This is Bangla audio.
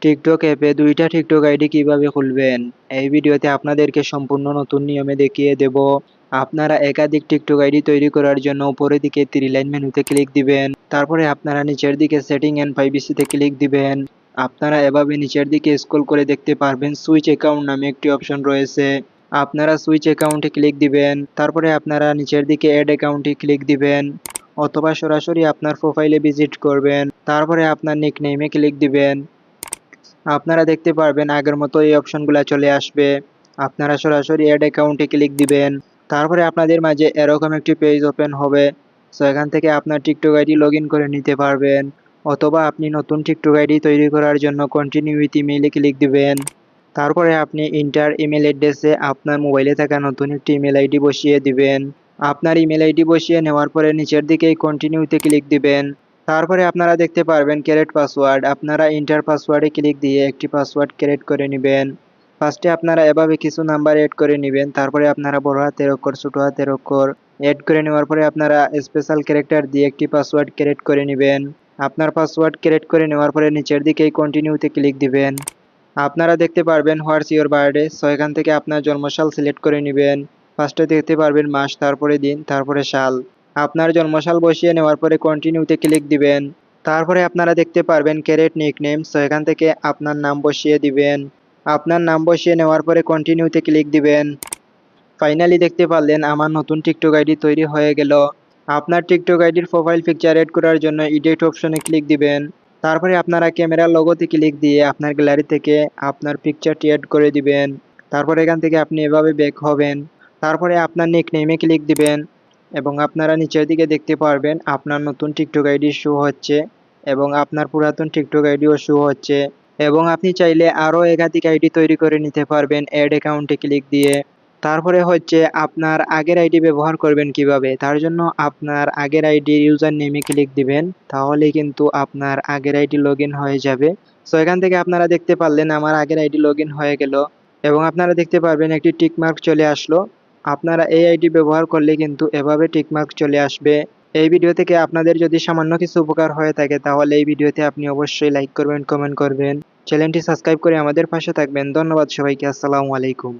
টিকটক অ্যাপে ২টা টিকটক আইডি কিভাবে খুলবেন? এই ভিডিওতে আপনাদেরকে সম্পূর্ণ নতুন নিয়মে দেখিয়ে দেব। আপনারা একাধিক টিকটক আইডি তৈরি করার জন্য উপরের দিকে 3 লাইন মেনুতে ক্লিক দিবেন। তারপরে আপনারা নিচের দিকে সেটিং এন্ড প্রাইভেসি তে ক্লিক দিবেন। আপনারা এভাবে নিচের দিকে স্ক্রল করে দেখতে পারবেন সুইচ অ্যাকাউন্ট নামে একটি অপশন রয়েছে। আপনারা সুইচ অ্যাকাউন্টে ক্লিক দিবেন। তারপরে আপনারা নিচের দিকে এড অ্যাকাউন্টে ক্লিক দিবেন। অথবা সরাসরি আপনার প্রোফাইলে ভিজিট করবেন। তারপরে আপনার নিকনেমে ক্লিক দিবেন। আপনারা দেখতে পারবেন আগের মতো এই অপশনগুলা চলে আসবে। আপনারা সরাসরি এড অ্যাকাউন্টে ক্লিক দিবেন। তারপরে আপনাদের মাঝে এরকম একটি পেজ ওপেন হবে। সো এখান থেকে আপনার টিকটক আইডি লগইন করে নিতে পারবেন। অথবা আপনি নতুন টিকটক আইডি তৈরি করার জন্য কন্টিনিউ উইথ ইমেইলে ক্লিক দিবেন। তারপরে আপনি ইন্টার ইমেইল অ্যাড্রেসে আপনার মোবাইলে থাকা নতুন একটি ইমেইল আইডি বসিয়ে দিবেন। আপনার ইমেইল আইডি বসিয়ে নেওয়ার পরে নিচের দিকে কন্টিনিউতে ক্লিক দিবেন। তারপরে আপনারা দেখতে পারবেন ক্যারেট পাসওয়ার্ড। আপনারা এন্টার পাসওয়ার্ডে ক্লিক দিয়ে একটি পাসওয়ার্ড ক্রিয়েট করে নিবেন। ফার্স্টে আপনারা এভাবে কিছু নাম্বার এড করে নিবেন। তারপরে আপনারা বড় হাতের অক্ষর, ছোট হাতের অক্ষর এড করে নেওয়ার পরে আপনারা স্পেশাল ক্যারেক্টার দিয়ে একটি পাসওয়ার্ড ক্রিয়েট করে নিবেন। আপনার পাসওয়ার্ড ক্রিয়েট করে নেওয়ার পরে নিচের দিকে কন্টিনিউতে ক্লিক দিবেন। আপনারা দেখতে পারবেন হোয়াটস ইওর বার্থডে। সো এখান থেকে আপনার জন্মসাল সিলেক্ট করে নিবেন। ফার্স্টে দেখতে পারবেন মাস, তারপরে দিন, তারপরে সাল। আপনার জন্মসাল বসিয়ে নেওয়ার পরে কন্টিনিউতে ক্লিক দিবেন। তারপরে আপনারা দেখতে পারবেন ক্যারেট নিকনেম। সো এখান থেকে আপনার নাম বসিয়ে দিবেন। আপনার নাম বসিয়ে নেওয়ার পরে কন্টিনিউতে ক্লিক দিবেন। ফাইনালি দেখতে পারলেন আমার নতুন টিকটক আইডি তৈরি হয়ে গেল। আপনার টিকটক আইডির প্রোফাইল পিকচার এড করার জন্য এডিট অপশনে ক্লিক দিবেন। তারপরে আপনারা ক্যামেরার লোগোতে ক্লিক দিয়ে আপনার গ্যালারি থেকে আপনার পিকচারটি এড করে দিবেন। তারপরে এখান থেকে আপনি এভাবে ব্যাক হবেন। তারপরে আপনার নিকনেমে ক্লিক দিবেন এবং আপনারা নিচের দিকে দেখতে পারবেন আপনার নতুন টিকটক আইডি শো হচ্ছে এবং আপনার পুরাতন টিকটক আইডিও শো হচ্ছে এবং আপনি চাইলে আরও একাধিক আইডি তৈরি করে নিতে পারবেন অ্যাড অ্যাকাউন্টে ক্লিক দিয়ে। তারপরে হচ্ছে আপনার আগের আইডি ব্যবহার করবেন কিভাবে? তার জন্য আপনার আগের আইডির ইউজার নেমে ক্লিক দিবেন। তাহলে কিন্তু আপনার আগের আইডি লগইন হয়ে যাবে। সো এখান থেকে আপনারা দেখতে পারলেন আমার আগের আইডি লগইন হয়ে গেল এবং আপনারা দেখতে পারবেন একটি টিক মার্ক চলে আসলো। আপনারা এই আইডি ব্যবহার করলে কিন্তু এভাবে টিক মার্ক চলে আসবে। এই ভিডিও থেকে আপনাদের যদি সামান্য কিছু উপকার হয়ে থাকে তাহলে এই ভিডিওতে আপনি অবশ্যই লাইক করবেন, কমেন্ট করবেন। চ্যানেলটি সাবস্ক্রাইব করে আমাদের পাশে থাকবেন। ধন্যবাদ সবাইকে। আসসালামু আলাইকুম।